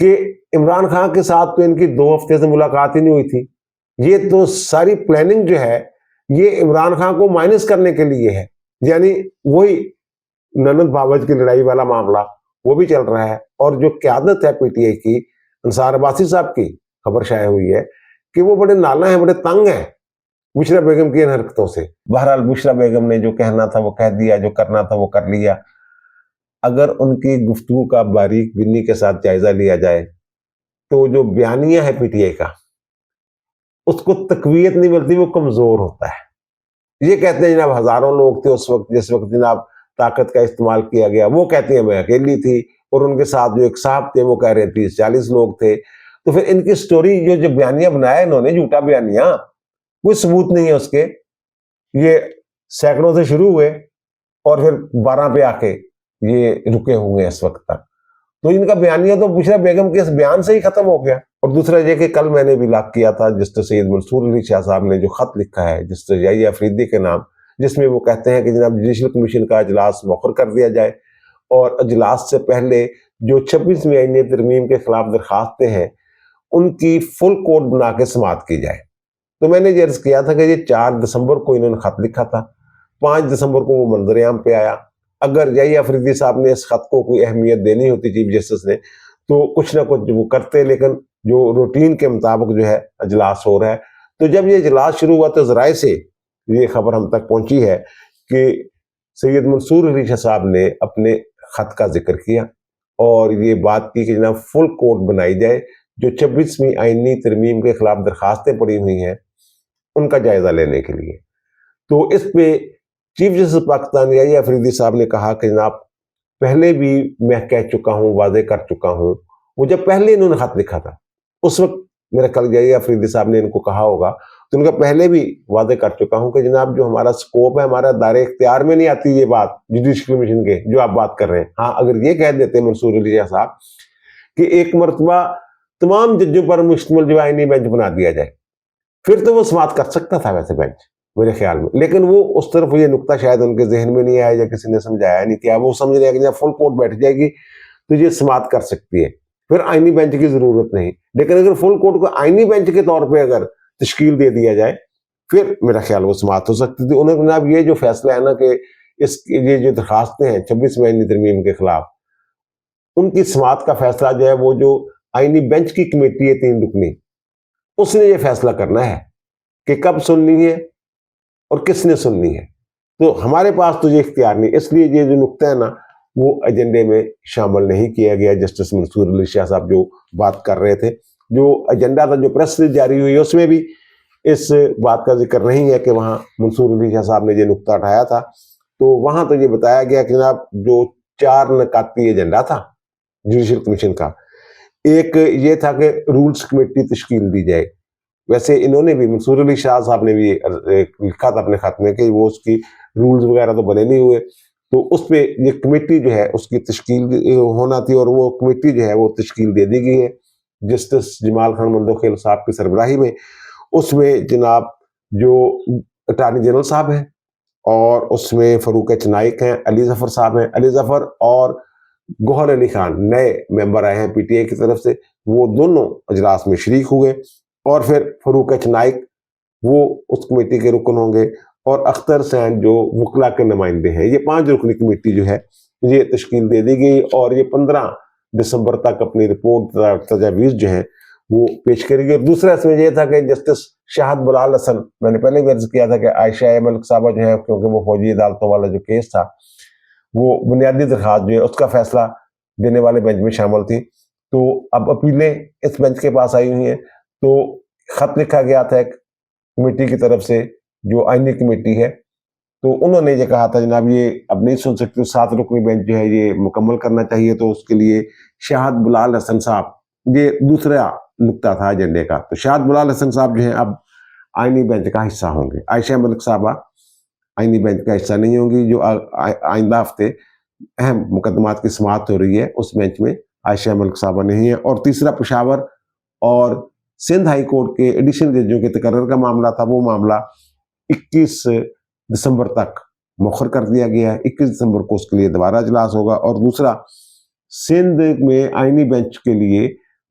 کہ عمران خان کے ساتھ تو ان کی 2 ہفتے سے ملاقات ہی نہیں ہوئی تھی. یہ تو ساری پلاننگ جو ہے یہ عمران خان کو مائنس کرنے کے لیے ہے. یعنی وہی نند بھاوج کی لڑائی والا معاملہ وہ بھی چل رہا ہے. اور جو قیادت ہے پی ٹی آئی کی، انصار عباسی صاحب کی خبر شائع ہوئی ہے کہ وہ بڑے نالا ہیں، بڑے تنگ ہیں بشرا بیگم کی ان حرکتوں سے. بہرحال بشرا بیگم نے جو کہنا تھا وہ کہہ دیا، جو کرنا تھا وہ کر لیا. اگر ان کی گفتگو کا باریک بینی کے ساتھ جائزہ لیا جائے تو جو بیانیہ ہے پی ٹی آئی کا، اس کو تقویت نہیں ملتی، وہ کمزور ہوتا ہے. یہ کہتے ہیں جناب ہزاروں لوگ تھے اس وقت جس وقت جناب طاقت کا استعمال کیا گیا. وہ کہتے ہیں میں اکیلی تھی، اور ان کے ساتھ جو ایک صاحب تھے وہ کہہ رہے 30-40 لوگ تھے. تو پھر ان کی سٹوری جو بیانیہ بنایا انہوں نے، جھوٹا بیانیہ، کوئی ثبوت نہیں ہے اس کے. یہ سینکڑوں سے شروع ہوئے اور پھر 12 پہ آ کے یہ رکے ہوئے اس وقت تک. تو ان کا بیانیہ تو بشرا بیگم کے اس بیان سے ہی ختم ہو گیا. اور دوسرا یہ کہ کل میں نے بھی لاک کیا تھا جسٹس سید منصور علی شاہ صاحب نے جو خط لکھا ہے جسٹس یحییٰ افریدی کے نام، جس میں وہ کہتے ہیں کہ جناب جوڈیشل کمیشن کا اجلاس مؤخر کر دیا جائے اور اجلاس سے پہلے جو 26ویں آئینی ترمیم کے خلاف درخواستیں ہیں ان کی فل کوڈ بنا کے سماعت کی جائے. تو میں نے یہ عرض کیا تھا کہ یہ 4 دسمبر کو انہوں نے خط لکھا تھا، 5 دسمبر کو وہ منظر عام پہ آیا. اگر یحییٰ افریدی صاحب نے اس خط کو کوئی اہمیت دینی ہوتی چیف جسٹس نے تو کچھ نہ کچھ وہ کرتے، لیکن جو روٹین کے مطابق جو ہے اجلاس ہو رہا ہے. تو جب یہ اجلاس شروع ہوا تو ذرائع سے یہ خبر ہم تک پہنچی ہے کہ سید منصور علی شاہ صاحب نے اپنے خط کا ذکر کیا اور یہ بات کی کہ جناب فل کوڈ بنائی جائے. جو 26ویں آئینی ترمیم کے خلاف درخواستیں پڑی ہوئی ہیں ان کا جائزہ لینے کے لیے. تو اس پہ چیف جسٹس پاکستان یحییٰ افریدی صاحب نے کہا کہ جناب پہلے بھی میں کہہ چکا ہوں، واضح کر چکا ہوں. وہ جب پہلے انہوں نے خط لکھا تھا اس وقت میرا کل یحییٰ افریدی صاحب نے ان کو کہا ہوگا تو ان کا پہلے بھی واضح کر چکا ہوں کہ جناب جو ہمارا سکوپ ہے، ہمارا دائرہ اختیار میں نہیں آتی یہ بات جوڈیشل کمیشن کے جو آپ بات کر رہے ہیں. ہاں اگر یہ کہہ دیتے منصور علی شاہ صاحب کہ ایک مرتبہ تمام ججوں پر مشتمل جو آئینی بینچ بنا دیا جائے پھر تو وہ سماعت کر سکتا تھا ویسے بینچ میرے خیال میں. لیکن وہ اس طرف یہ نقطہ شاید ان کے ذہن میں نہیں آیا یا کسی نے سمجھایا نہیں کیا. وہ سمجھ رہے ہیں کہ جب فل کوڈ بیٹھ جائے گی تو یہ سماعت کر سکتی ہے، پھر آئینی بینچ کی ضرورت نہیں. لیکن اگر فل کوڈ کو آئینی بینچ کے طور پہ اگر تشکیل دے دیا جائے پھر میرا خیال وہ سماعت ہو سکتی تھی. انہوں نے جناب یہ جو فیصلہ ہے نا کہ یہ جو درخواستیں ہیں 26ویں آئینی ترمیم کے خلاف، ان کی سماعت کا فیصلہ جو ہے وہ جو آئینی بینچ کی کمیٹی ہے 3 رکنی، اس نے یہ فیصلہ کرنا ہے کہ کب سننی ہے اور کس نے سننی ہے. تو ہمارے پاس تو یہ اختیار نہیں. اس لیے یہ جو نقطہ ہے نا وہ ایجنڈے میں شامل نہیں کیا گیا. جسٹس منصور علی شاہ صاحب جو بات کر رہے تھے، جو ایجنڈا تھا، جو پریس ریلیز جاری ہوئی اس میں بھی اس بات کا ذکر نہیں ہے کہ وہاں منصور علی شاہ صاحب نے یہ نقطہ اٹھایا تھا. تو وہاں تو یہ بتایا گیا کہ جناب جو 4 نکاتی ایجنڈا تھا جوڈیشل کمیشن کا، ایک یہ تھا کہ رولز کمیٹی تشکیل دی جائے. ویسے انہوں نے بھی منصور علی شاہ صاحب نے بھی لکھا تھا اپنے خط میں کہ وہ اس کی رولز وغیرہ تو بنے نہیں ہوئے، تو اس پہ یہ کمیٹی جو ہے اس کی تشکیل ہونا تھی اور وہ کمیٹی جو ہے وہ تشکیل دے دی گئی ہے جسٹس جمال خان مندوخیل صاحب کی سربراہی میں. اس میں جناب جو اٹارنی جنرل صاحب ہیں اور اس میں فاروق ایچ نائک ہیں، علی ظفر صاحب ہیں. علی ظفر اور گوہر علی خان نئے ممبر آئے ہیں پی ٹی آئی کی طرف سے، وہ دونوں اجلاس میں شریک ہوئے. اور پھر فاروق ایچ نائک وہ اس کمیٹی کے رکن ہوں گے اور اختر حسین جو وکلا کے نمائندے ہیں. یہ 5 رکنی کمیٹی جو ہے یہ تشکیل دے دی گئی اور یہ 15 دسمبر تک اپنی رپورٹ تجاویز جو ہیں وہ پیش کرے گی. اور دوسرا اس میں یہ تھا کہ جسٹس شاہد بلال حسن، میں نے پہلے بھی عرض کیا تھا کہ عائشہ ملک صاحبہ جو ہے کیونکہ وہ فوجی عدالتوں والا جو کیس تھا وہ بنیادی درخواست جو ہے اس کا فیصلہ دینے والے بینچ میں شامل تھی. تو اب اپیلیں اس بینچ کے پاس آئی ہوئی ہیں. تو خط لکھا گیا تھا ایک کمیٹی کی طرف سے جو آئینی کمیٹی ہے، تو انہوں نے یہ کہا تھا جناب یہ اب نہیں سن سکتے، 7 رکنی بینچ جو ہے یہ مکمل کرنا چاہیے. تو اس کے لیے شاہد بلال حسن صاحب، یہ دوسرا نقطہ تھا ایجنڈے کا، تو شاہد بلال حسن صاحب جو ہیں اب آئینی بینچ کا حصہ ہوں گے. عائشہ ملک صاحبہ آئینی بینچ کا حصہ نہیں ہوں گی. جو آئندہ ہفتے اہم مقدمات کی سماعت ہو رہی ہے اس بینچ میں عائشہ ملک صاحبہ نہیں ہے. اور تیسرا پشاور اور سندھ ہائی کورٹ کے ایڈیشنل ججوں کے تقرر کا معاملہ تھا، وہ معاملہ 21 دسمبر تک مؤخر کر دیا گیا ہے. 21 دسمبر کو اس کے لیے دوبارہ اجلاس ہوگا. اور دوسرا سندھ میں آئینی بینچ کے لیے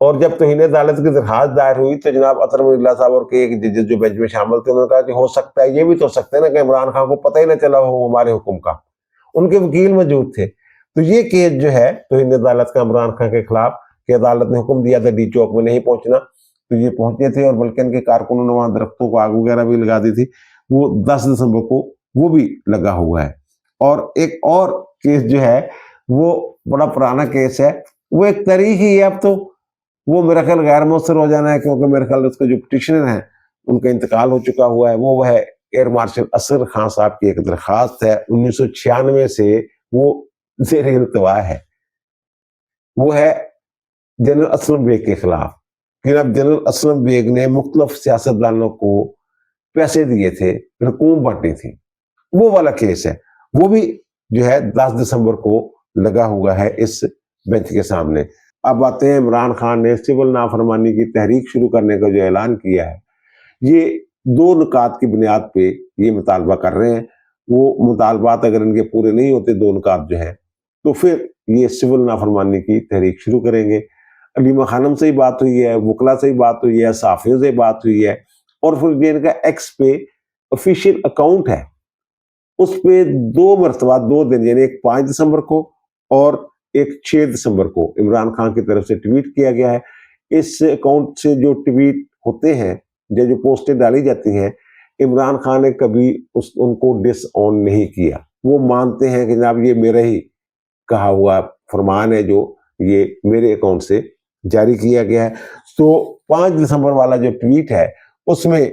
اور جب توہین عدالت کی درخواست دائر ہوئی تو جناب اطہر منی صاحب اور ایک ججز جو بینچ میں شامل تھے، انہوں نے کہا کہ ہو سکتا ہے، یہ بھی تو ہو سکتا ہے نا کہ عمران خان کو پتہ ہی نہ چلا ہو ہمارے حکم کا، ان کے وکیل موجود تھے۔ تو یہ کیس جو ہے توہین عدالت کا عمران خان کے خلاف، کہ عدالت نے حکم دیا تھا ڈی چوک میں نہیں پہنچنا، تو یہ پہنچے تھے، اور بلکہ ان کے کارکنوں نے وہاں درختوں کو آگ وغیرہ بھی لگا دی تھی، وہ 10 دسمبر کو وہ بھی لگا ہوا ہے۔ اور ایک اور کیس جو ہے وہ بڑا پرانا کیس ہے، وہ ایک تاریخ ہی ہے، اب تو وہ میرا خیال غیر مؤثر ہو جانا ہے، کیونکہ میرے خیال اس کے جو پٹیشنر ہیں ان کا انتقال ہو چکا ہوا ہے۔ وہ ہے ایئر مارشل اصغر خان صاحب کی ایک درخواست ہے 1996 سے، وہ زیر التوا ہے، وہ ہے جنرل اسلم بیگ کے خلاف، کہ اب جنرل اسلم بیگ نے مختلف سیاستدانوں کو پیسے دیے تھے، رقوم بانٹی تھی، وہ والا کیس ہے، وہ بھی جو ہے 10 دسمبر کو لگا ہوا ہے اس بینچ کے سامنے۔ اب آتے ہیں عمران خان نے سول نافرمانی کی تحریک شروع کرنے کا جو اعلان کیا ہے، یہ 2 نکات کی بنیاد پہ یہ مطالبہ کر رہے ہیں۔ وہ مطالبات اگر ان کے پورے نہیں ہوتے 2 نکات جو ہیں، تو پھر یہ سول نافرمانی کی تحریک شروع کریں گے۔ علیمہ خانم سے ہی بات ہوئی ہے، وکلا سے ہی بات ہوئی ہے، صحافیوں سے بات ہوئی ہے، اور پھر یہ ان کا ایکس پہ آفیشیل اکاؤنٹ ہے، اس پہ 2 مرتبہ 2 دن، یعنی ایک 5 دسمبر کو اور ایک 6 دسمبر کو عمران خان کی طرف سے ٹویٹ کیا گیا ہے۔ اس اکاؤنٹ سے جو ٹویٹ ہوتے ہیں یا جو پوسٹیں ڈالی جاتی ہیں، عمران خان نے کبھی ان کو ڈس آن نہیں کیا، وہ مانتے ہیں کہ جناب یہ میرا ہی کہا ہوا فرمان ہے جو یہ میرے اکاؤنٹ سے جاری کیا گیا ہے۔ تو 5 دسمبر والا جو ٹویٹ ہے اس میں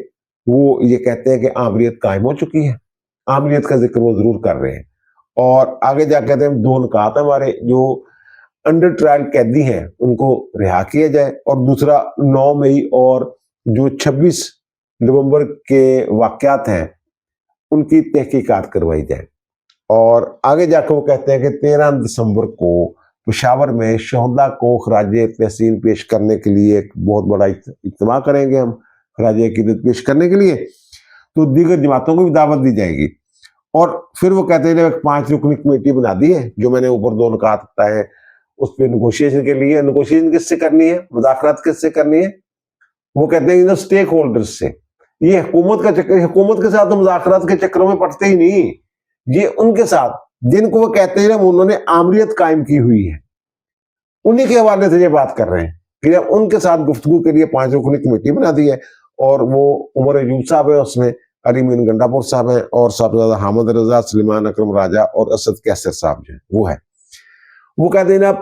وہ یہ کہتے ہیں کہ آمریت قائم ہو چکی ہے، آمریت کا ذکر وہ ضرور کر رہے ہیں، اور آگے جا کہتے ہیں 2 نکات ہمارے جو انڈر ٹرائل قیدی ہیں ان کو رہا کیا جائے، اور دوسرا 9 مئی اور جو 26 نومبر کے واقعات ہیں ان کی تحقیقات کروائی جائے۔ اور آگے جا کے وہ کہتے ہیں کہ 13 دسمبر کو پشاور میں شہداء کو خراج تحسین پیش کرنے کے لیے ایک بہت بڑا اجتماع کریں گے ہم، خراج عقیدت پیش کرنے کے لیے، تو دیگر جماعتوں کو بھی دعوت دی جائے گی۔ اور پھر وہ کہتے ہیں ایک 5 رکنی کمیٹی بنا دی ہے، جو میں نے اوپر 2 نکات بتائے ہیں، اس پہ نیگوشیشن کے لیے، نیگوشیشن کس سے کرنی ہے، مذاکرات کس سے کرنی ہے، وہ کہتے ہیں اسٹیک ہولڈر سے۔ یہ حکومت کا چکر، حکومت کے ساتھ تو مذاکرات کے چکروں میں پڑتے ہی نہیں، یہ ان کے ساتھ جن کو وہ کہتے ہیں انہوں نے آمریت قائم کی ہوئی ہے، انہی کے حوالے سے یہ بات کر رہے ہیں کہ ان کے ساتھ گفتگو کے لیے 5 رکنی کمیٹی بنا دی ہے، اور وہ عمر ایوب صاحب ہے، اس میں علی مین گنڈا پور صاحب ہیں، اور صاحبزادہ حامد رضا، سلیمان اکرم راجہ اور اسد کیسر صاحب جو ہیں وہ ہے۔ وہ کہتے ہیں اب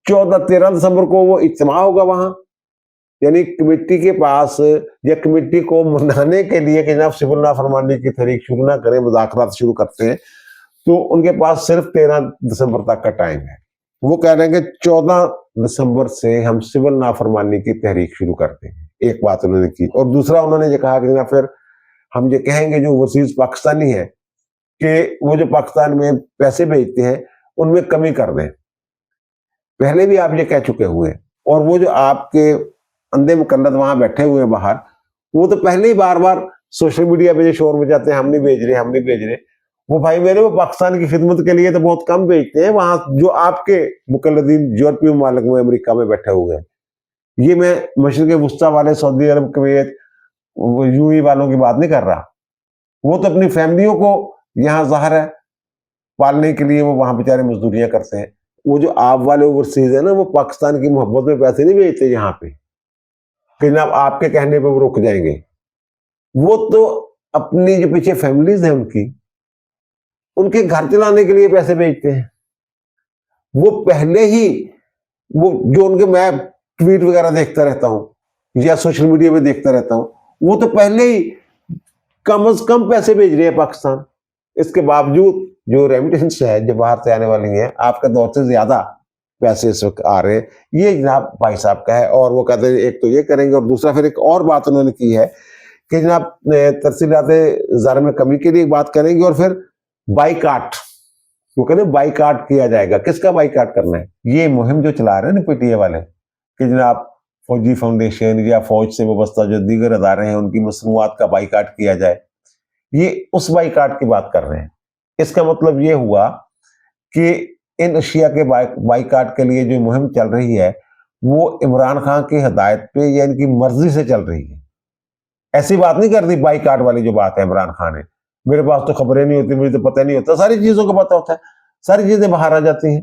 13 دسمبر کو وہ اجتماع ہوگا وہاں، یعنی کمیٹی کے پاس، یا کمیٹی کو منانے کے لیے کہ جناب سول نافرمانی کی تحریک شروع نہ کریں، مذاکرات شروع کرتے ہیں، تو ان کے پاس صرف 13 دسمبر تک کا ٹائم ہے۔ وہ کہہ رہے ہیں کہ 14 دسمبر سے ہم سول نافرمانی کی تحریک شروع کرتے ہیں، ایک بات انہوں نے کی۔ اور دوسرا انہوں نے یہ کہا کہ جناب پھر ہم یہ کہیں گے جو اوورسیز پاکستانی ہیں کہ وہ جو پاکستان میں پیسے بھیجتے ہیں ان میں کمی کر دیں، پہلے بھی آپ یہ کہہ چکے ہوئے ہیں، اور وہ جو آپ کے اندھے مقلد وہاں بیٹھے ہوئے ہیں باہر، وہ تو پہلے ہی بار بار سوشل میڈیا پہ یہ شور مچاتے ہیں ہم نہیں بھیج رہے، ہم نہیں بھیج رہے۔ وہ بھائی میرے، وہ پاکستان کی خدمت کے لیے تو بہت کم بھیجتے ہیں، وہاں جو آپ کے مقلدین یورپی ممالک میں، امریکہ میں بیٹھے ہوئے ہیں۔ یہ میں مشرق وسطیٰ والے، سعودی عرب، کویت، یو اے والوں کی بات نہیں کر رہا، وہ تو اپنی فیملیوں کو یہاں ظاہر ہے پالنے کے لیے وہ وہاں بیچارے مزدوریاں کرتے ہیں۔ وہ جو آپ والے اوورسیز ہیں نا، وہ پاکستان کی محبت میں پیسے نہیں بھیجتے یہاں پہ کہ جناب آپ کے کہنے پہ وہ رک جائیں گے، وہ تو اپنی جو پیچھے فیملیز ہیں ان کے گھر چلانے کے لیے پیسے بھیجتے ہیں۔ وہ پہلے ہی، وہ جو ان کے میں ٹویٹ وغیرہ دیکھتا رہتا ہوں یا سوشل میڈیا پہ دیکھتا رہتا ہوں، وہ تو پہلے ہی کم از کم پیسے بھیج رہے ہیں پاکستان۔ اس کے باوجود جو ریمیٹنس ہے جو باہر سے آنے والی ہیں، آپ کے دور سے زیادہ پیسے اس وقت آ رہے ہیں، یہ جناب بھائی صاحب کا ہے۔ اور وہ کہتے ہیں ایک تو یہ کریں گے، اور دوسرا پھر ایک اور بات انہوں نے کی ہے کہ جناب ترسیلات زر میں کمی کے لیے بات کریں گے، اور پھر بائیکاٹ، وہ کہتے ہیں بائیکاٹ کیا جائے گا۔ کس کا بائیکاٹ کرنا ہے؟ یہ مہم جو چلا رہے ہیں نا پی ٹی اے والے کہ جناب فوجی فاؤنڈیشن یا فوج سے وابستہ جو دیگر ادارے ہیں ان کی مصنوعات کا بائیکاٹ کیا جائے، یہ اس بائیکاٹ کی بات کر رہے ہیں۔ اس کا مطلب یہ ہوا کہ ان اشیاء کے بائیکاٹ کے لیے جو مہم چل رہی ہے وہ عمران خان کی ہدایت پہ یا ان کی مرضی سے چل رہی ہے. ایسی بات نہیں کر رہی بائی کاٹ والی جو بات ہے عمران خان ہے، میرے پاس تو خبریں نہیں ہوتی، مجھے تو پتہ نہیں ہوتا. ساری چیزوں کا پتہ ہوتا ہے، ساری چیزیں باہر آ جاتی ہیں.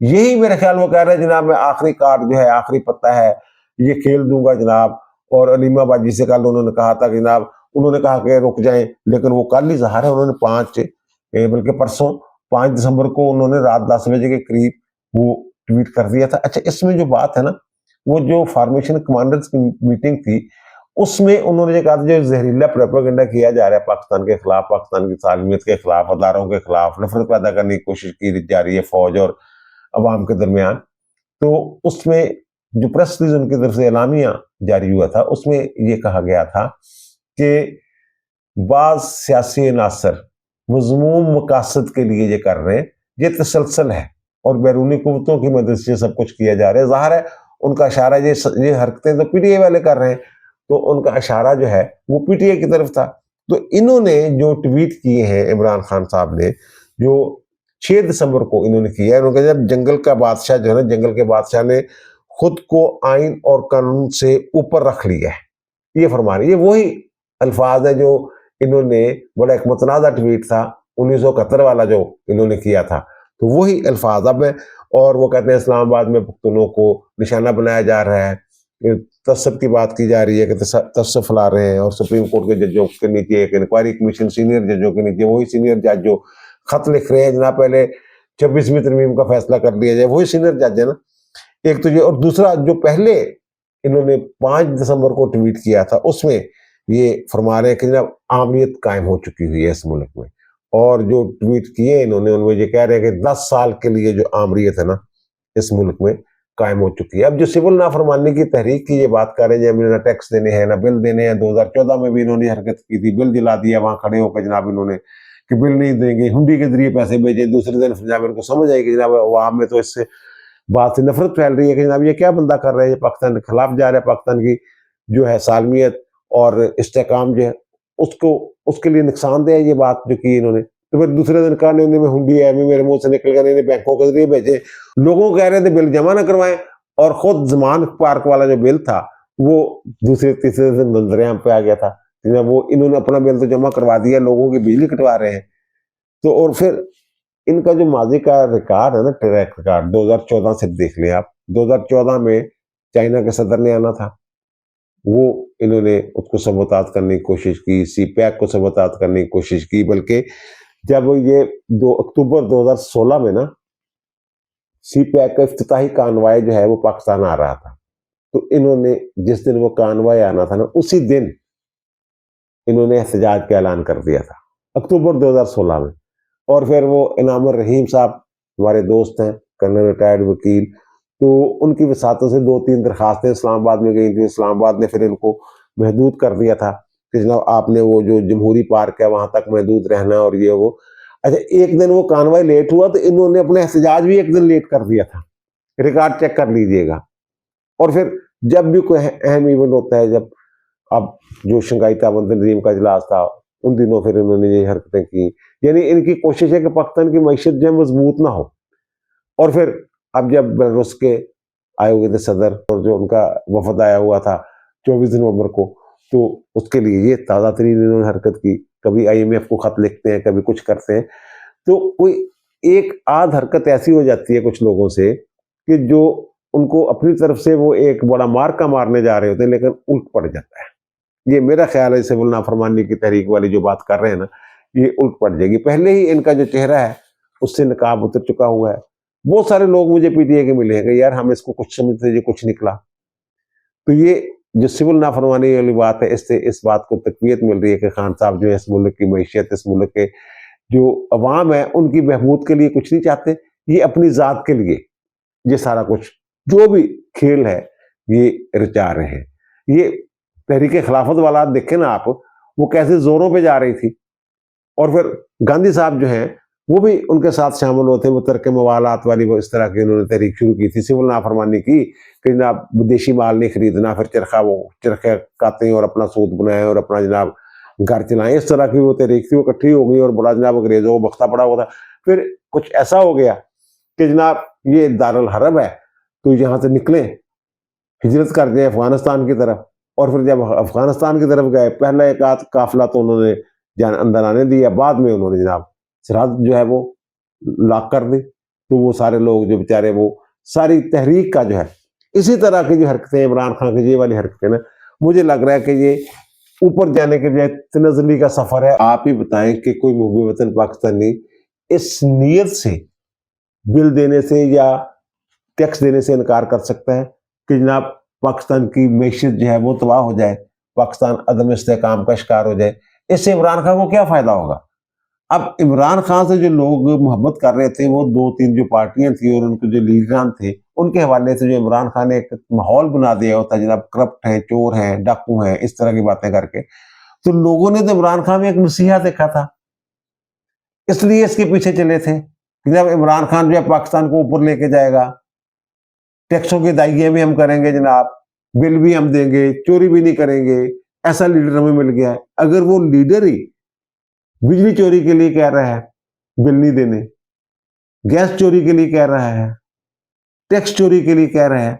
یہی میرے خیال وہ کہہ رہے ہیں جناب میں آخری کارڈ جو ہے، آخری پتہ ہے، یہ کھیل دوں گا جناب. اور علیمہ باجی سے کل انہوں نے کہا تھا کہ جناب، انہوں نے کہا کہ رک جائیں، لیکن وہ کل ہی ظاہر ہے انہوں نے بلکہ پرسوں 5 دسمبر کو انہوں نے رات 10 بجے کے قریب وہ ٹویٹ کر دیا تھا. اچھا، اس میں جو بات ہے نا، وہ جو فارمیشن کمانڈرز کی میٹنگ تھی، اس میں انہوں نے یہ کہا تھا جو زہریلا پروپیگنڈا کیا جا رہا ہے پاکستان کے خلاف، پاکستان کی سالمیت کے خلاف، اداروں کے خلاف نفرت پیدا کرنے کی کوشش کی جا رہی ہے فوج اور عوام کے درمیان. تو اس میں جو پریس ریلیز ان کی طرف سے اعلامیہ جاری ہوا تھا، اس میں یہ کہا گیا تھا کہ بعض سیاسی عناصر مذموم مقاصد کے لیے یہ کر رہے ہیں، یہ تسلسل ہے اور بیرونی قوتوں کی مدد سے سب کچھ کیا جا رہا ہے. ظاہر ہے ان کا اشارہ یہ حرکتیں تو پی ٹی اے والے کر رہے ہیں، تو ان کا اشارہ جو ہے وہ پی ٹی اے کی طرف تھا. تو انہوں نے جو ٹویٹ کیے ہیں عمران خان صاحب نے، جو 6 دسمبر کو انہوں نے کیا ہے، انہوں نے کہا جب جنگل کا بادشاہ جو ہے نا، جنگل کے بادشاہ نے خود کو آئین اور قانون سے اوپر رکھ لیا ہے، یہ فرما رہے. یہ وہی الفاظ ہے جو انہوں نے، بڑا ایک متنازع ٹویٹ تھا 1971 والا جو انہوں نے کیا تھا، تو وہی الفاظ اب ہے. اور وہ کہتے ہیں اسلام آباد میں پختونوں کو نشانہ بنایا جا رہا ہے، تعصب کی بات کی جا رہی ہے کہ تعصب پھیلا رہے ہیں. اور سپریم کورٹ کے ججوں کے نیچے ایک انکوائری کمیشن، سینئر ججوں کے نیچے وہی سینئر جج جو خط لکھ رہے ہیں جناب پہلے 26ویں ترمیم کا فیصلہ کر لیا جائے، وہی سینئر جج ہے نا. ایک تو یہ، اور دوسرا جو پہلے انہوں نے 5 دسمبر کو ٹویٹ کیا تھا، اس میں یہ فرما رہے ہیں کہ جناب عامریت قائم ہو چکی ہوئی ہے اس ملک میں. اور جو ٹویٹ کیے انہوں نے، ان میں یہ کہہ رہے ہیں کہ 10 سال کے لیے جو عامریت ہے نا اس ملک میں قائم ہو چکی ہے. اب جو سول نافرمانی کی تحریک کی یہ بات کر رہے ہیں، جب نہ ٹیکس دینے ہیں نہ بل دینے ہیں. 2014 میں بھی انہوں نے حرکت کی تھی، بل دلا دیا وہاں کھڑے ہو کے جناب انہوں نے کہ بل نہیں دیں گے، ہنڈی کے ذریعے پیسے بھیجیں. دوسرے دن جناب ان کو سمجھ آئی کہ جناب عوام میں تو اس سے بات سے نفرت پھیل رہی ہے کہ جناب یہ کیا بندہ کر رہے ہیں، پاکستان کے خلاف جا رہا ہے، پاکستان کی جو ہے سالمیت اور استحکام جو ہے اس کے لیے نقصان دہ ہے یہ بات جو کی انہوں نے. تو پھر دوسرے دن کہا نہیں میں ہنڈی ہے میرے منہ سے نکل گیا، نہیں بینکوں کے ذریعے بھیجے. لوگوں کو کہہ رہے تھے بل جمع نہ کروائیں، اور خود زمان پارک والا جو بل تھا وہ دوسرے تیسرے دن منظر عام پہ آ گیا تھا. وہ انہوں نے اپنا بل تو جمع کروا دیا، لوگوں کی بجلی کٹوا رہے ہیں. تو اور پھر ان کا جو ماضی کا ریکارڈ ہے نا، ٹریک ریکارڈ 2014 سے دیکھ لیں آپ. 2014 میں چائنا کے صدر نے آنا تھا، وہ انہوں نے اس کو سبوتاژ کرنے کی کوشش کی، سی پیک کو سبوتاژ کرنے کی کوشش کی. بلکہ جب یہ 2 اکتوبر 2016 میں نا سی پیک کا افتتاحی کانوائے جو ہے وہ پاکستان آ رہا تھا، تو انہوں نے جس دن وہ کانوائے آنا تھا نا، اسی دن انہوں نے احتجاج کا اعلان کر دیا تھا، اکتوبر 2016 میں. اور پھر وہ انعام الرحیم صاحب ہمارے دوست ہیں، کرنل ریٹائرڈ وکیل، تو ان کی وساطتوں سے 2-3 درخواستیں اسلام آباد میں گئی تھیں. اسلام آباد نے پھر ان کو محدود کر دیا تھا کہ جناب آپ نے وہ جو جمہوری پارک ہے وہاں تک محدود رہنا اور یہ وہ. اچھا، ایک دن وہ کانوائے لیٹ ہوا تو انہوں نے اپنا احتجاج بھی ایک دن لیٹ کر دیا تھا. ریکارڈ چیک کر لیجئے گا. اور پھر جب بھی کوئی اہم ایونٹ ہوتا ہے، جب اب جو شنگھائی تعاون تنظیم کا اجلاس تھا ان دنوں پھر انہوں نے یہ حرکتیں کی. یعنی ان کی کوشش ہے کہ پاکستان کی معیشت جو ہے مضبوط نہ ہو. اور پھر اب جب بیلاروس کے آئے ہوئے تھے صدر، اور جو ان کا وفد آیا ہوا تھا 24 نومبر کو، تو اس کے لیے یہ تازہ ترین انہوں نے حرکت کی. کبھی IMF کو خط لکھتے ہیں، کبھی کچھ کرتے ہیں. تو کوئی ایک آدھ حرکت ایسی ہو جاتی ہے کچھ لوگوں سے کہ جو ان کو اپنی طرف سے وہ ایک بڑا مارکا مارنے جا رہے ہوتے ہیں، لیکن الٹ پڑ جاتا ہے. یہ میرا خیال ہے سول نافرمانی کی تحریک والی جو بات کر رہے ہیں نا، یہ الٹ پڑ جائے گی. پہلے ہی ان کا جو چہرہ ہے اس سے نقاب اتر چکا ہوا ہے. بہت سارے لوگ مجھے PTI کے ملے ہیں کہ یار ہم اس کو کچھ سمجھتے یہ کچھ نکلا. تو یہ جو سول نافرمانی والی بات ہے، اس سے اس بات کو تقویت مل رہی ہے کہ خان صاحب جو ہے اس ملک کی معیشت، اس ملک کے جو عوام ہے ان کی بہبود کے لیے کچھ نہیں چاہتے. یہ اپنی ذات کے لیے یہ سارا کچھ جو بھی کھیل ہے یہ رچا رہے ہیں. یہ تحریک خلافت والا دیکھیں نا آپ، وہ کیسے زوروں پہ جا رہی تھی. اور پھر گاندھی صاحب جو ہیں وہ بھی ان کے ساتھ شامل ہوتے ہیں. وہ ترک موالات والی وہ اس طرح کی انہوں نے تحریک شروع کی تھی، سول نافرمانی کی کہ جناب ودیشی مال نہیں خریدنا، پھر چرخے کاٹیں اور اپنا سود بنائیں اور اپنا جناب گھر چلائیں. اس طرح کی وہ تحریک تھی، وہ اکٹھی ہو گئی اور بڑا جناب انگریزوں کو بختہ پڑا ہوا تھا. پھر کچھ ایسا ہو گیا کہ جناب یہ دارالحرب ہے تو یہاں سے نکلے، ہجرت کر دیں افغانستان کی طرف، اور پھر جب افغانستان کی طرف گئے پہلا ایک آدھ قافلہ تو انہوں نے اندر آنے دیا، بعد میں انہوں نے جناب سرحد جو ہے وہ لاک کر دی. تو وہ سارے لوگ جو بیچارے وہ ساری تحریک کا جو ہے اسی طرح کی جو حرکتیں عمران خان کی یہ والی حرکتیں نا، مجھے لگ رہا ہے کہ یہ اوپر جانے کے جو تنزلی کا سفر ہے. آپ ہی بتائیں کہ کوئی محب وطن پاکستانی اس نیت سے بل دینے سے یا ٹیکس دینے سے انکار کر سکتا ہے کہ جناب پاکستان کی معیشت جو ہے وہ تباہ ہو جائے، پاکستان عدم استحکام کا شکار ہو جائے؟ اس سے عمران خان کو کیا فائدہ ہوگا؟ اب عمران خان سے جو لوگ محبت کر رہے تھے وہ دو تین جو پارٹیاں تھیں اور ان کے جو لیڈران تھے، ان کے حوالے سے جو عمران خان نے ایک ماحول بنا دیا ہوتا ہے جناب کرپٹ ہیں، چور ہیں، ڈاکو ہیں، اس طرح کی باتیں کر کے، تو لوگوں نے تو عمران خان میں ایک مسیحا دیکھا تھا، اس لیے اس کے پیچھے چلے تھے کہ جب عمران خان جو ہے پاکستان کو اوپر لے کے جائے گا، ٹیکسوں کی ادائیگیاں بھی ہم کریں گے جناب، بل بھی ہم دیں گے، چوری بھی نہیں کریں گے، ایسا لیڈر ہمیں مل گیا ہے. اگر وہ لیڈر ہی بجلی چوری کے لیے کہہ رہا ہے، بل نہیں دینے، گیس چوری کے لیے کہہ رہا ہے، ٹیکس چوری کے لیے کہہ رہا ہے،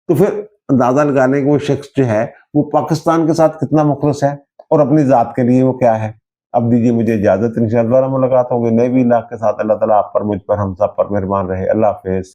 تو پھر اندازہ لگا لیں کہ وہ شخص جو ہے وہ پاکستان کے ساتھ کتنا مخلص ہے اور اپنی ذات کے لیے وہ کیا ہے. اب دیجیے مجھے اجازت، انشاءاللہ دوبارہ ملاقات ہوگی نئے بھی علاقے کے ساتھ. اللہ تعالیٰ آپ پر، مجھ پر، ہم سب پر مہربان رہے. اللہ حافظ.